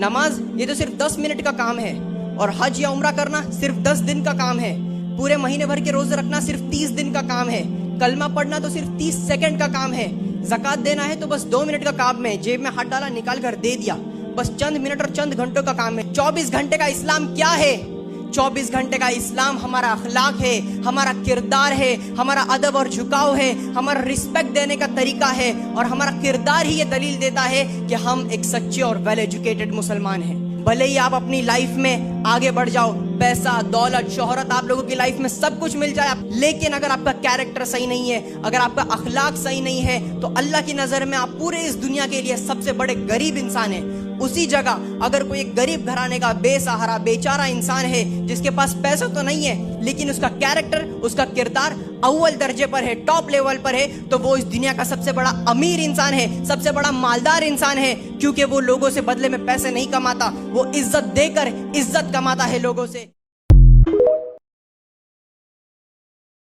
نماز یہ تو صرف 10 منٹ کا کام ہے، اور حج یا عمرہ کرنا صرف 10 دن کا کام ہے، پورے مہینے بھر کے روزے رکھنا صرف 30 دن کا کام ہے، کلمہ پڑھنا تو صرف 30 سیکنڈ کا کام ہے، زکوٰۃ دینا ہے تو بس 2 منٹ کا کام ہے، جیب میں ہاتھ ڈالا نکال کر دے دیا، بس چند منٹ اور چند گھنٹوں کا کام ہے۔ 24 گھنٹے کا اسلام کیا ہے؟ 24 گھنٹے کا اسلام ہمارا اخلاق ہے، ہمارا کردار ہے، ہمارا ادب اور جھکاؤ ہے، ہمارا رسپیکٹ دینے کا طریقہ ہے، اور ہمارا کردار ہی یہ دلیل دیتا ہے کہ ہم ایک سچے اور ویل ایجوکیٹڈ مسلمان ہیں۔ بھلے ہی آپ اپنی لائف میں آگے بڑھ جاؤ، پیسہ، دولت، شہرت آپ لوگوں کی لائف میں سب کچھ مل جائے، لیکن اگر آپ کا کیریکٹر صحیح نہیں ہے، اگر آپ کا اخلاق صحیح نہیں ہے، تو اللہ کی نظر میں آپ پورے اس دنیا کے لیے سب سے بڑے غریب انسان ہیں۔ اسی جگہ اگر کوئی ایک غریب گھرانے کا بے سہارا بیچارہ انسان ہے، جس کے پاس پیسہ تو نہیں ہے لیکن اس کا کیریکٹر، اس کا کردار اول درجے پر ہے، ٹاپ لیول پر ہے، تو وہ اس دنیا کا سب سے بڑا امیر انسان ہے، سب سے بڑا مالدار انسان ہے، کیونکہ وہ لوگوں سے بدلے میں پیسے نہیں کماتا، وہ عزت دے کر عزت کماتا ہے لوگوں سے۔